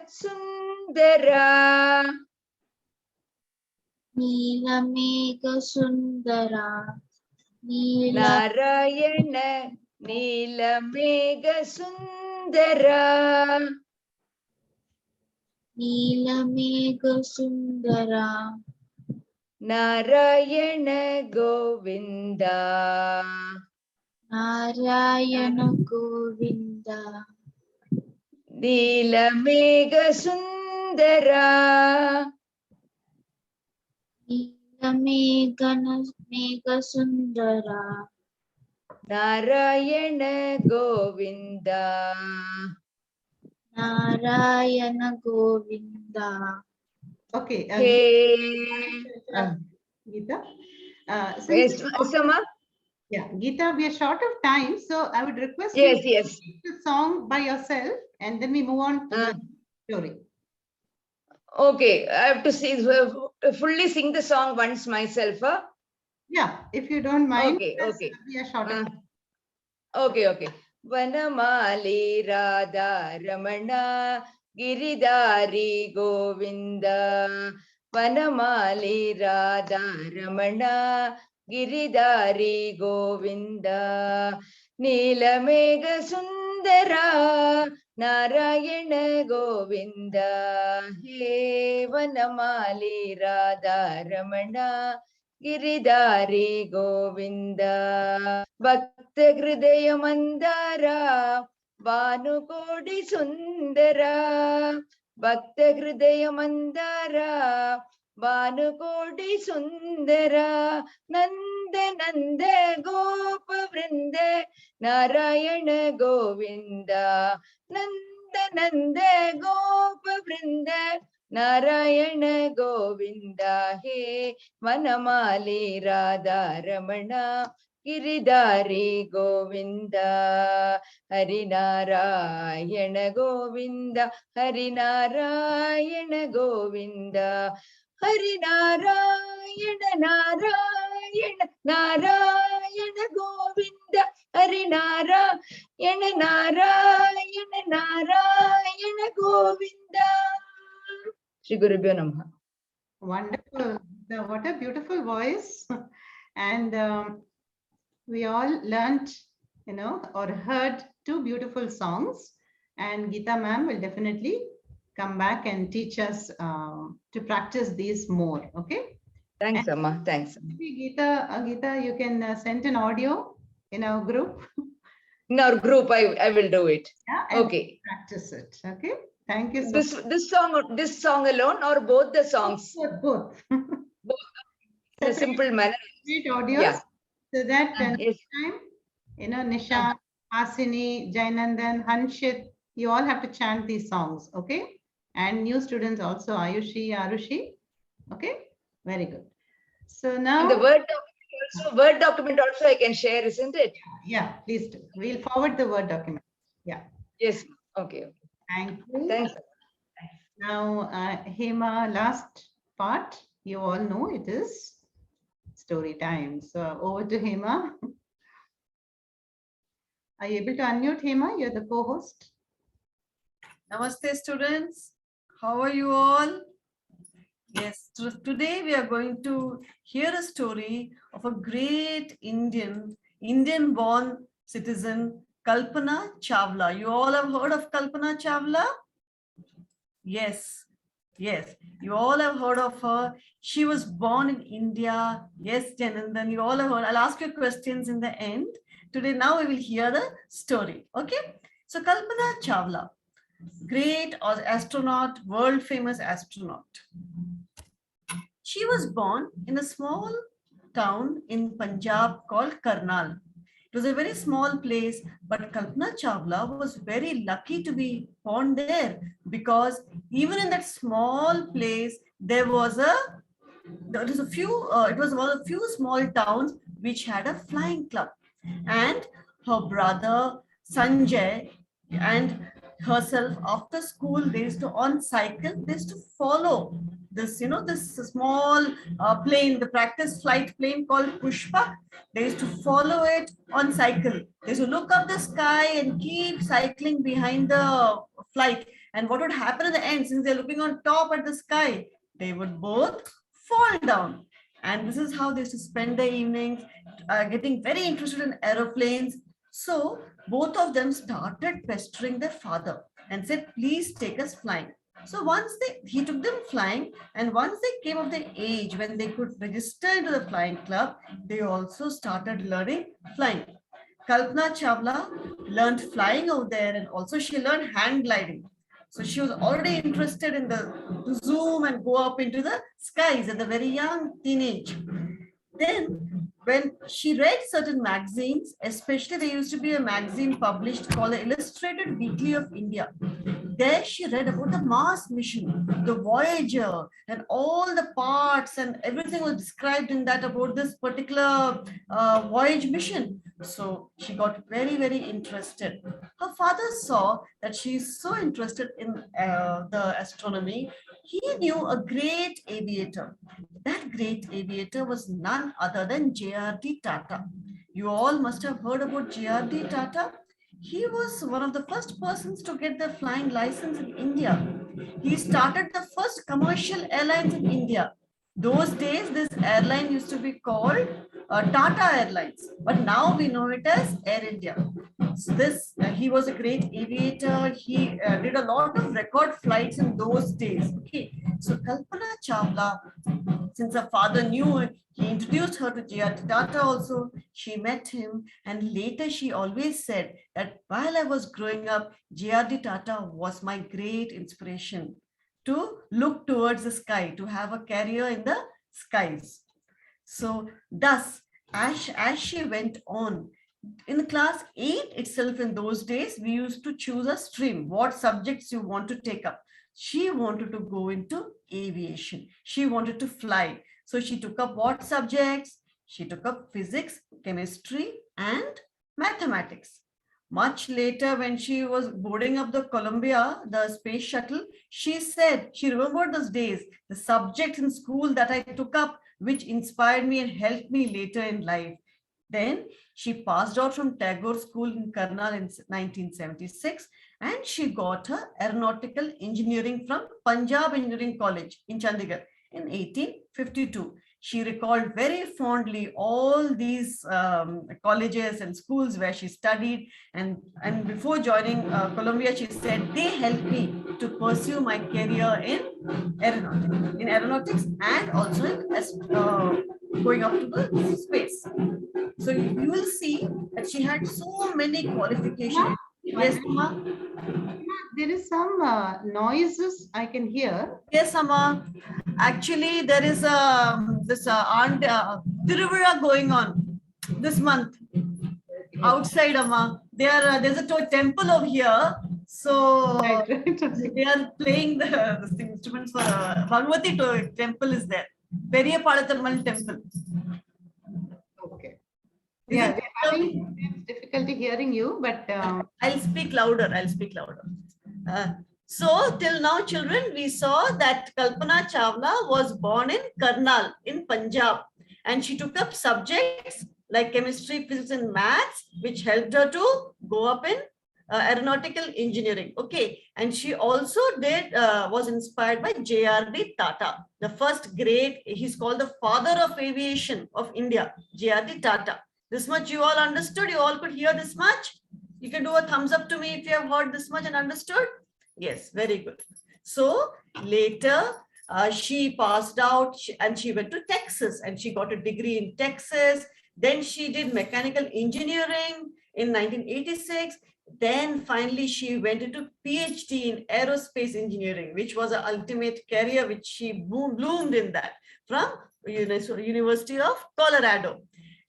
Sundara. Neelamegha Sundara. Narayana Neelamegha Sundara. Neelamegha Sundara. Narayana Govinda. Narayana Govinda. Neelamegha Sundara. Neelamegha Sundara. Narayana Govinda. Narayana Govinda. Okay. Hey. Geeta. Yes, Sama. Yeah, Geeta, we are short of time, so I would request Yes, you yes. to sing the song by yourself, and then we move on to the story. Okay, I have to see, fully sing the song once myself. Huh? Yeah, if you don't mind, Okay, because okay. we are short of time. Okay, okay. Vanamali Radha Ramana Giridhari Govinda. Vanamali Radha Ramana Giridhari Govinda. Neelamegha Sundara Narayana Govinda. He Vanamali Radha Ramana Giridhari Govinda. ಭಕ್ತ ಹೃದಯ ಮಂದಾರ ಭಾನುಕೋಡಿ ಸುಂದರ ಭಕ್ತ ಹೃದಯ ಮಂದಾರ ಭಾನುಕೋಡಿ ಸುಂದರ ನಂದ ನಂದ ಗೋಪ ವೃಂದ ನಾರಾಯಣ ಗೋವಿಂದ ನಂದ ನಂದ ಗೋಪ ವೃಂದ ನಾರಾಯಣ ಗೋವಿಂದ ಹೇ ವನಮಾಲಿ ರಾಧಾ ರಮಣ ಗಿರಿಧಾರಿ ಗೋವಿಂದ ಹರಿನಾರಾಯಣ ಗೋವಿಂದ ಹರಿನಾರಾಯಣ ಗೋವಿಂದ ಹರಿನಾರಾಯಣ ನಾರಾಯಣ ನಾರಾಯಣ ಗೋವಿಂದ ಹರಿನಾರಾಯಣ ನಾರಾಯಣ ನಾರಾಯಣ ಗೋವಿಂದ. ಶ್ರೀ ಗುರುಭ್ಯೋ ನಮಃ. Wonderful. What a beautiful voice. And we all learnt, or heard two beautiful songs. And Geeta ma'am will definitely come back and teach us to practice these more. Okay? Thanks, Amma. Thanks. Geeta, you can send an audio in our group. In our group, I will do it. Yeah, and Okay. practice it. Okay? Thank you so much. This song alone or both the songs? Both. In a simple manner. Great audios. Yeah. So that Yes. next time, Nisha, Hasini, Jainandan, Hanshit, you all have to chant these songs, okay? And new students also, Ayushi, Arushi, okay? Very good. So now, And the Word document also I can share, isn't it? yeah, please do. We'll forward the Word document. Yeah. Yes. Okay. Thank you. Thanks. Now, Hema, last part, you all know it is story time. So over to Hema. Are you able to unmute, Hema? You're the co-host. Namaste, students. How are you all? Yes, today we are going to hear a story of a great Indian-born citizen, Kalpana Chawla. You all have heard of Kalpana Chawla? Yes, yes. You all have heard of her. She was born in India. Yes, Janandan, you all have heard. I'll ask you questions in the end. Today, now we will hear the story. Okay? So Kalpana Chawla, great astronaut, world famous astronaut. She was born in a small town in Punjab called Karnal. It was a very small place, but Kalpana Chawla was very lucky to be born there, because even in that small place, it was one of the few small towns which had a flying club. And her brother Sanjay and herself, after school, they used to on cycle, they used to follow this, this small plane, the practice flight plane called Pushpa. They used to follow it on cycle. They used to look up the sky and keep cycling behind the flight. And what would happen at the end, since they're looking on top at the sky, they would both fall down. And this is how they used to spend their evenings, getting very interested in aeroplanes. So both of them started pestering their father and said, please take us flying. So once he took them flying, and once they came of the age when they could register into the flying club, they also started learning flying. Kalpana Chawla learned flying out there, and also she learned hang gliding. So she was already interested in to zoom and go up into the skies at the very young teenage. Then when she read certain magazines, especially there used to be a magazine published called the Illustrated Weekly of India. there she read about the Mars mission, the Voyager, and all the parts and everything was described in that about this particular voyage mission. So she got very, very interested. Her father saw that she is so interested in the astronomy. He knew a great aviator. That great aviator was none other than J.R.D. Tata. You all must have heard about J.R.D. Tata. He was one of the first persons to get the flying license in India. He started the first commercial airlines in India. Those days, this airline used to be called Tata Airlines, but now we know it as Air India. So he was a great aviator. He did a lot of record flights in those days. Okay, so Kalpana Chawla, since her father knew it, he introduced her to J.R.D. Tata also. She met him, and later she always said that while I was growing up, J.R.D. Tata was my great inspiration to look towards the sky, to have a career in the skies. So thus, as she went on, in class 8 itself in those days, we used to choose a stream, what subjects you want to take up. She wanted to go into aviation. She wanted to fly. So she took up what subjects? She took up physics, chemistry, and mathematics. Much later, when she was boarding up the Columbia, the space shuttle, she said, she remembered those days, the subjects in school that I took up, which inspired me and helped me later in life. Then she passed out from Tagore School in Karnal in 1976, and she got her aeronautical engineering from Punjab Engineering College in Chandigarh in 1852. She recalled very fondly all these colleges and schools where she studied, and before joining Columbia, she said, they helped me to pursue my career in aeronautics and also in going up to the space. So you will see that she had so many qualifications. Yes, there is some noises I can hear. Yes, Amma. Actually, there is this Tiruvira going on this month outside, Amma. There's a temple over here. So they are playing the instruments for Bhagavati temple is there. Periya Palathammal temple. Okay. Yeah, we're having difficulty hearing you, but I'll speak louder. So till now, children, we saw that Kalpana Chawla was born in Karnal in Punjab, and she took up subjects like chemistry, physics, and maths, which helped her to go up in aeronautical engineering. Okay, and she also was inspired by J.R.D. Tata, the first great. He's called the father of aviation of India, J.R.D. Tata. This much you all understood? You all could hear this much? You can do a thumbs up to me if you have heard this much and understood. Yes, very good. So later she passed out and she went to Texas and she got a degree in Texas. Then she did mechanical engineering in 1986. Then finally she went into PhD in aerospace engineering, which was an ultimate career, which she bloomed in that from University of Colorado.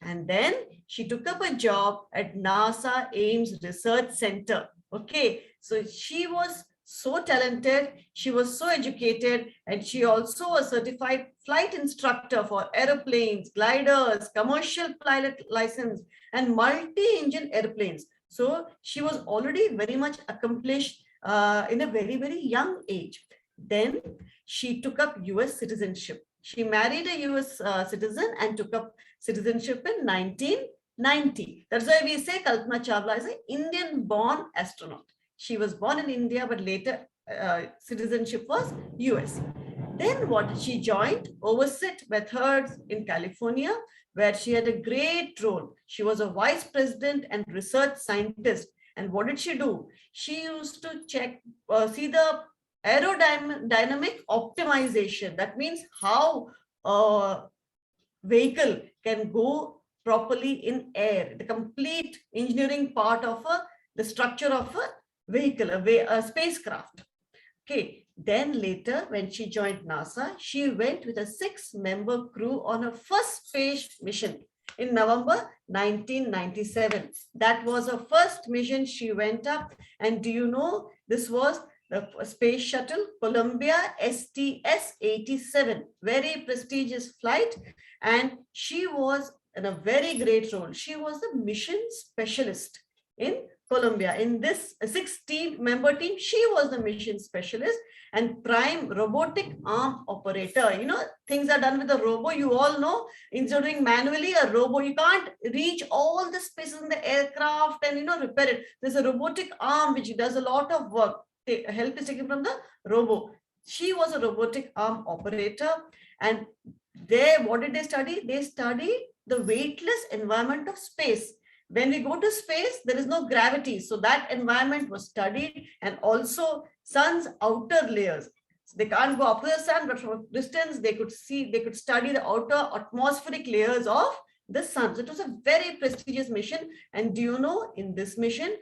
And then she took up a job at NASA Ames Research Center. Okay, so she was so talented, she was so educated, and she also a certified flight instructor for airplanes, gliders, commercial pilot license, and multi-engine airplanes. So she was already very much accomplished in a very, very young age. Then she took up US citizenship. She married a US citizen and took up citizenship in 1990. That's why we say Kalpana Chawla is an Indian-born astronaut. She was born in India, but later citizenship was US. Then what did she joined? Oversight Methods in California, where she had a great role. She was a vice president and research scientist. And what did she do? She used to see the aerodynamic optimization. That means how a vehicle can go properly in air, the complete engineering part of the structure of a vehicle, a spacecraft. Okay, then later when she joined NASA, she went with a 6-member crew on her first space mission in November 1997. That was her first mission. She went up, and do you know, this was the space shuttle Columbia STS-87, very prestigious flight. And she was in a very great role. She was the mission specialist in Columbia. In this 16-member team, she was the mission specialist and prime robotic arm operator. You know, things are done with a robo. You all know, instead of doing manually, a robo, you can't reach all the spaces in the aircraft and, you know, repair it. There's a robotic arm which does a lot of work. Help is taken from the robo. She was a robotic arm operator. And what did they study? They studied the weightless environment of space. When we go to space, there is no gravity. So that environment was studied, and also sun's outer layers. So they can't go up to the sun, but from a distance, they could study the outer atmospheric layers of the sun. So it was a very prestigious mission. And do you know, in this mission,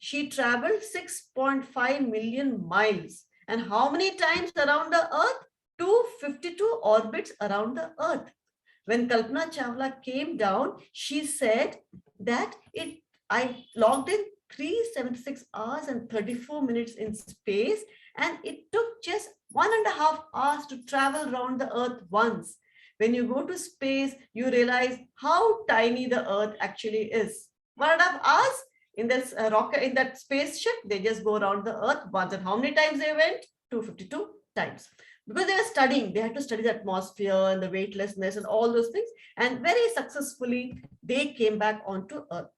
she traveled 6.5 million miles. And how many times around the Earth? 252 orbits around the Earth. When Kalpana Chawla came down, she said that I logged in 376 hours and 34 minutes in space, and it took just 1.5 hours to travel around the Earth once. When you go to space, you realize how tiny the Earth actually is. 1.5 hours in this rocket, in that spaceship, they just go around the Earth once. And how many times they went? 252 times. Because they were studying, they had to study the atmosphere and the weightlessness and all those things. And very successfully, they came back onto Earth.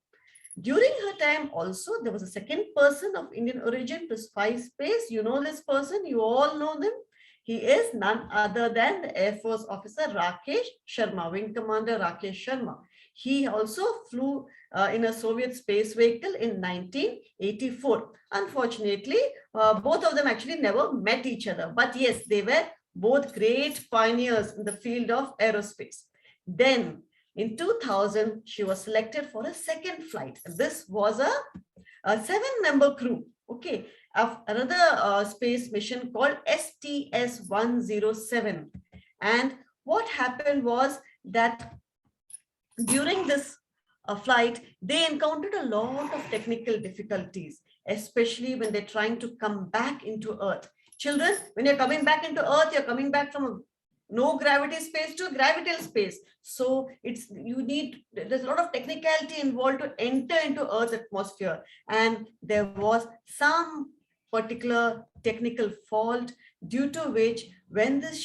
During her time also, there was a second person of Indian origin to spy space. You know this person, you all know them. He is none other than the Air Force officer Rakesh Sharma, Wing Commander Rakesh Sharma. He also flew in a Soviet space vehicle in 1984. Unfortunately, both of them actually never met each other. But yes, they were both great pioneers in the field of aerospace. Then in 2000, she was selected for a second flight. This was a 7-member crew. Okay, of another space mission called STS-107. And what happened was that during this flight, they encountered a lot of technical difficulties, especially when they're trying to come back into Earth. Children, when you're coming back into Earth, you're coming back from a no gravity space to gravitational space. So there's a lot of technicality involved to enter into Earth's atmosphere. And there was some particular technical fault due to which when this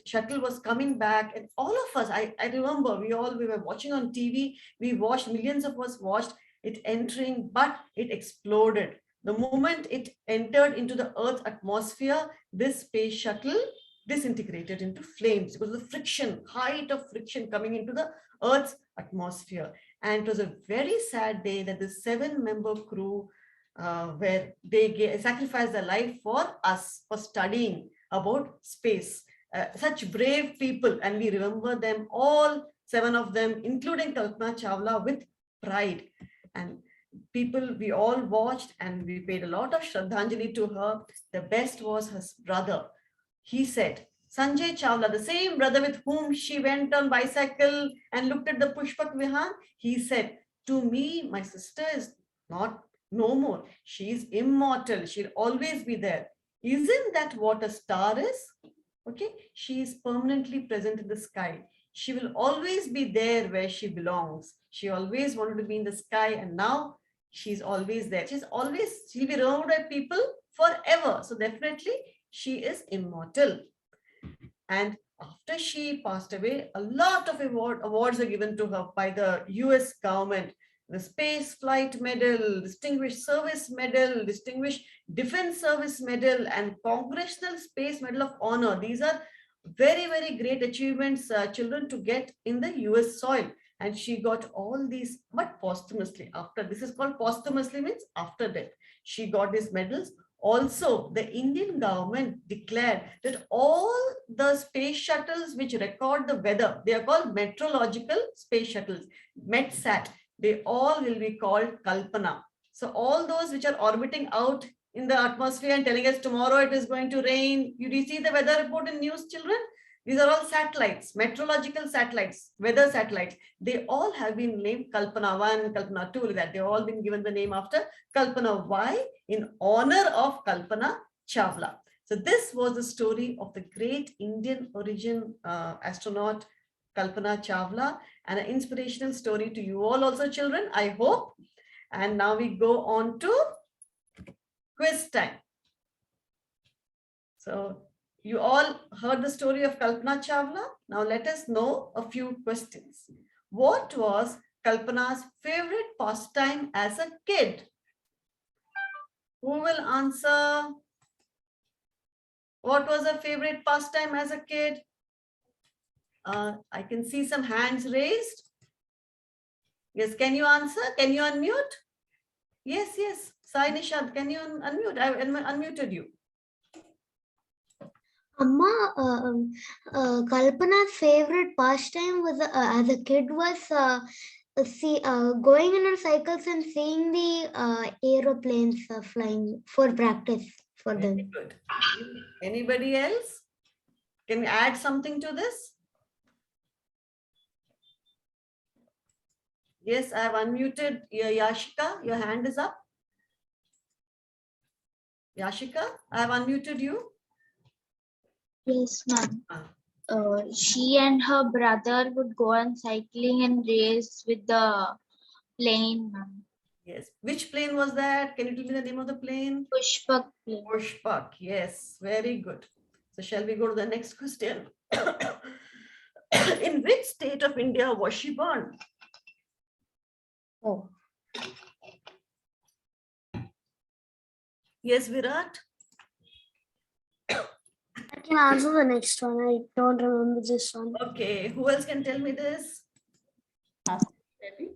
shuttle was coming back, and all of us, I remember we were watching on TV, we watched, millions of us watched it entering, but it exploded. The moment it entered into the Earth's atmosphere, this space shuttle disintegrated into flames because of the friction, height of friction coming into the Earth's atmosphere. And it was a very sad day that the 7-member crew where they sacrificed their life for us, for studying about space. Such brave people, and we remember them, all 7 of them, including Kalpana Chawla, with pride. And people, we all watched and we paid a lot of Shraddhanjali to her. The best was her brother. He said, Sanjay Chawla, the same brother with whom she went on bicycle and looked at the Pushpak Vihan, he said, to me, my sister is no more. She is immortal. She'll always be there. Isn't that what a star is? Okay, she is permanently present in the sky. She will always be there where she belongs. She always wanted to be in the sky, and now she's always there. She'll be remembered by people forever. So definitely she is immortal. And after she passed away, a lot of awards are given to her by the US government. The Space Flight Medal, Distinguished Service Medal, Distinguished Defense Service Medal, and Congressional Space Medal of Honor. These are very, very great achievements, children, to get in the US soil. And she got all these, but posthumously. After, this is called posthumously, means after death. She got these medals. Also, the Indian government declared that all the space shuttles which record the weather, they are called meteorological space shuttles, METSAT. They all will be called Kalpana. So all those which are orbiting out in the atmosphere and telling us tomorrow it is going to rain. You see the weather report in news, children? These are all satellites, meteorological satellites, weather satellites. They all have been named Kalpana 1, Kalpana 2, like that. They've all been given the name after Kalpana. Why? In honor of Kalpana Chawla. So this was the story of the great Indian origin astronaut Kalpana Chawla, and an inspirational story to you all also, children, I hope. And now we go on to quiz time. So you all heard the story of Kalpana Chawla. Now let us know a few questions. What was Kalpana's favorite pastime as a kid? Who will answer? What was her favorite pastime as a kid? I can see some hands raised. Yes, can you answer? Can you unmute? Yes, yes. Sai Nishad, can you unmute? I unmuted you. Amma, Kalpana's favorite pastime was as a kid was going in her cycles and seeing the aeroplanes flying for practice for Very them. good. Anybody else? Can we add something to this? Yes, I have unmuted Yashika. Your hand is up. Yashika, I have unmuted you. Yes, ma'am. Ah. She and her brother would go on cycling and race with the plane, ma'am. Yes. Which plane was that? Can you tell me the name of the plane? Pushpak plane. Pushpak. Yes, very good. So shall we go to the next question? In which state of India was she born? Oh. Yes, Virat. I can answer the next one. I don't remember this one. Okay, who else can tell me this? Debbie?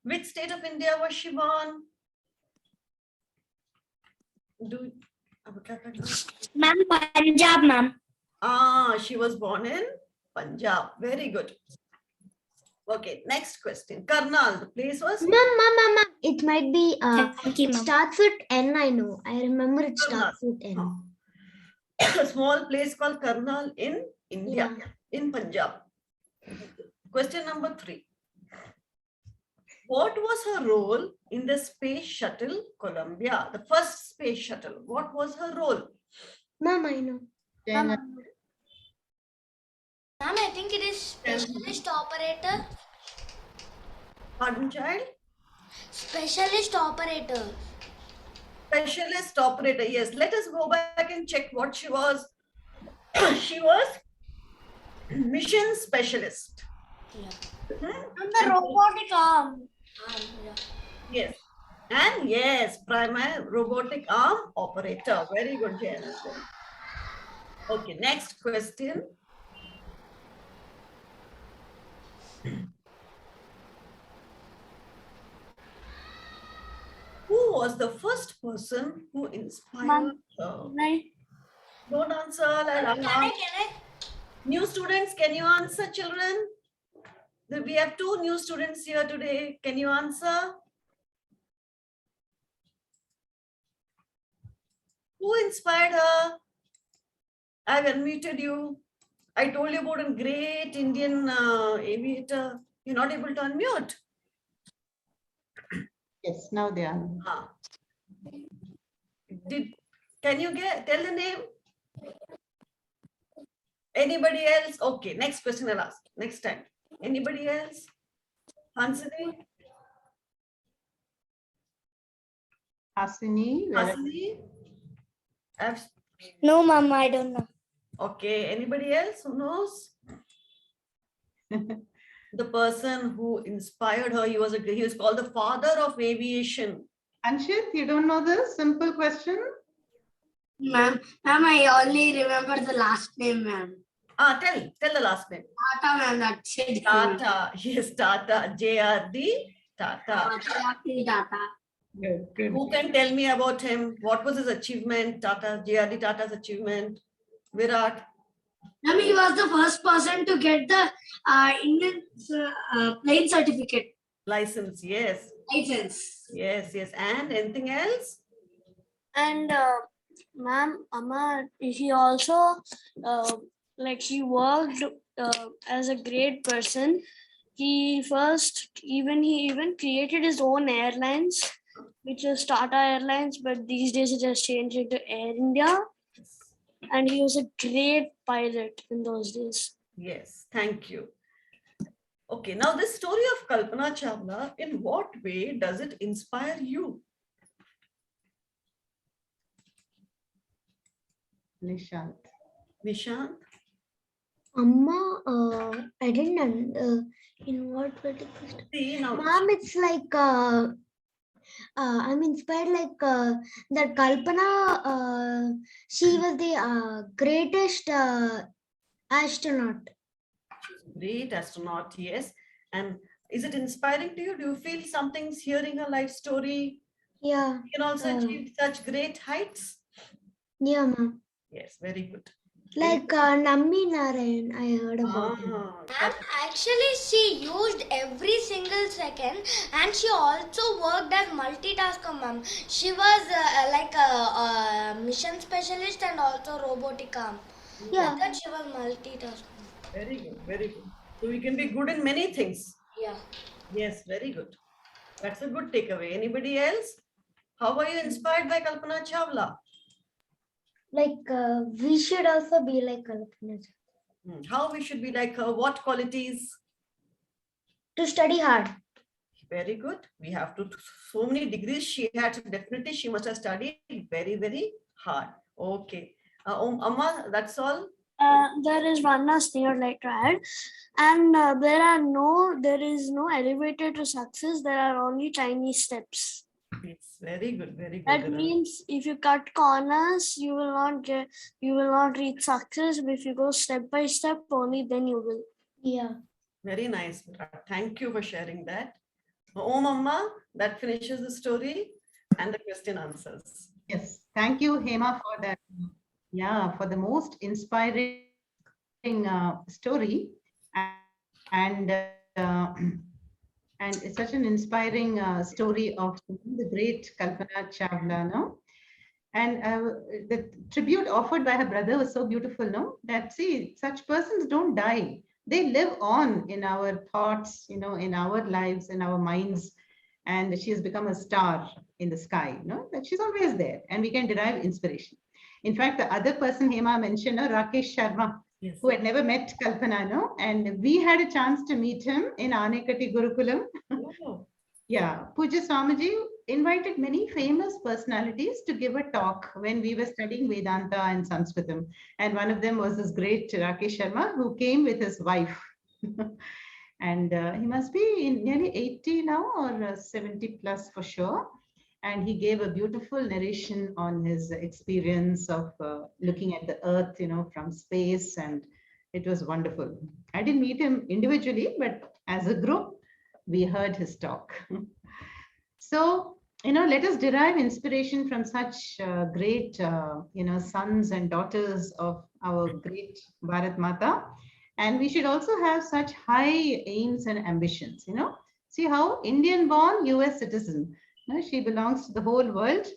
Which state of India was she born? Ma'am, Punjab, ma'am. Ah, she was born in Punjab. Very good. Okay, next question. Karnal, the place was? Ma'am, it might be, Thank you, it ma'am. starts with N, I know. I remember it Karnal. starts with N. A small place called Karnal in India, in Punjab. Question number 3. What was her role in the space shuttle Columbia, the first space shuttle? What was her role? Ma'am, I know. Then, Ma'am, I think it is specialist operator. Pardon, child? Specialist operator. Specialist operator. Yes, let us go back and check what she was. She was mission specialist. Yeah. And the robotic arm. Yeah. Yes. And yes, primary robotic arm operator. Very good, Jana. Okay, next question. Who was the first person who inspired her? Don't answer. I'll ask. New students, can you answer, children? We have 2 new students here today. Can you answer? Who inspired her? I've unmuted you. I told you about a great Indian aviator. You're not able to unmute. yes, now they are. Ah. Can you tell the name? Anybody else? Okay, next question I'll ask. Next time. Anybody else? Hansini? Hasini, where- Hasini? No, ma'am, I don't know. Okay, anybody else who knows? The person who inspired her, he was called the father of aviation. Anshit, you don't know this simple question? Ma'am, I only remember the last name, ma'am. Tell the last name. Tata, ma'am, that's it. Tata, yes, Tata, J.R.D. Tata. Tata. Good, good. Who can tell me about him? What was his achievement? Tata, J.R.D. Tata's achievement. Virat. Ma'am, he was the first person to get the Indian plane certificate. License, yes. License. Yes, yes. And anything else? And ma'am, he also he worked as a great person. He even created his own airlines which was Tata Airlines, but these days it has changed into Air India. And he was a great pilot in those days. Yes, thank you. Okay, now this story of Kalpana Chawla, in what way does it inspire you? Nishant. Nishant? Amma, I didn't. In what particular? See, now, Mom, it's like I'm inspired like that Kalpana. She was the greatest astronaut. great astronaut, yes. And is it inspiring to you? Do you feel something's hearing her life story? Yeah. You can also achieve such great heights? Yeah, ma'am. Yes, very good. Like Nammi Narayan, I heard about him. Ma'am, actually she used every single second, and she also worked as multitasker, ma'am. She was like a mission specialist and also robotic arm. Yeah. Like that she was multitasker. Very good, very good. So we can be good in many things. Yeah. Yes, very good. That's a good takeaway. Anybody else? How are you inspired by Kalpana Chawla? Like we should also be like Kalpana. How we should be like her? What qualities? To study hard. Very good. We have to, so many degrees she had, so definitely she must have studied very, very hard. Okay. Amma, that's all? There is one last thing I'd like to add, and there is no elevator to success. There are only tiny steps. It's very good, very good. That means if you cut corners, you will not reach success. But if you go step by step, only then you will. Yeah. Very nice. Thank you for sharing that. Oh, Mama, that finishes the story and the question answers. Yes, thank you, Hema, for that. Yeah, for the most inspiring story, and it's such an inspiring story of the great Kalpana Chawla, no? And the tribute offered by her brother was so beautiful, no? That see, such persons don't die; they live on in our thoughts, in our lives, in our minds, and she has become a star in the sky, no? That she's always there, and we can derive inspiration. In fact, the other person Hema mentioned, Rakesh Sharma, who had never met Kalpana, no? And we had a chance to meet him in Anekati Gurukulam. Yeah, Puja Swamiji invited many famous personalities to give a talk when we were studying Vedanta and Sanskritam. And one of them was this great Rakesh Sharma, who came with his wife. And he must be in nearly 80 now, or 70 plus for sure. And he gave a beautiful narration on his experience of looking at the earth, from space. And it was wonderful. I didn't meet him individually, but as a group, we heard his talk. So, let us derive inspiration from such great, sons and daughters of our great Bharat Mata. And we should also have such high aims and ambitions, See how Indian born US citizen, she belongs to the whole world,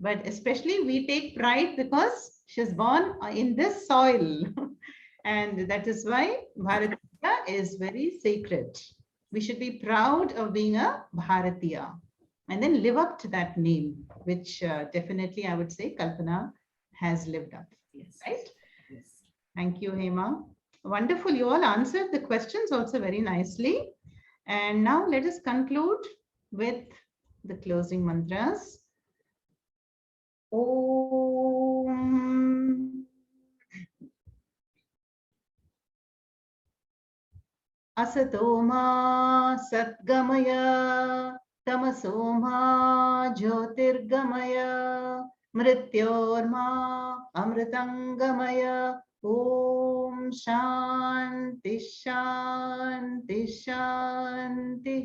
but especially we take pride because she's born in this soil. And that is why Bharat Mata is very sacred. We should be proud of being a Bharatiya and then live up to that name, which definitely I would say Kalpana has lived up. Yes. Right? Yes. Thank you, Hema. Wonderful. You all answered the questions also very nicely. And now let us conclude with the closing mantras. Om. Asatoma Satgamaya Tamasoma Jyotirgamaya Mrityorma Amritangamaya Om Shanti Shanti Shanti.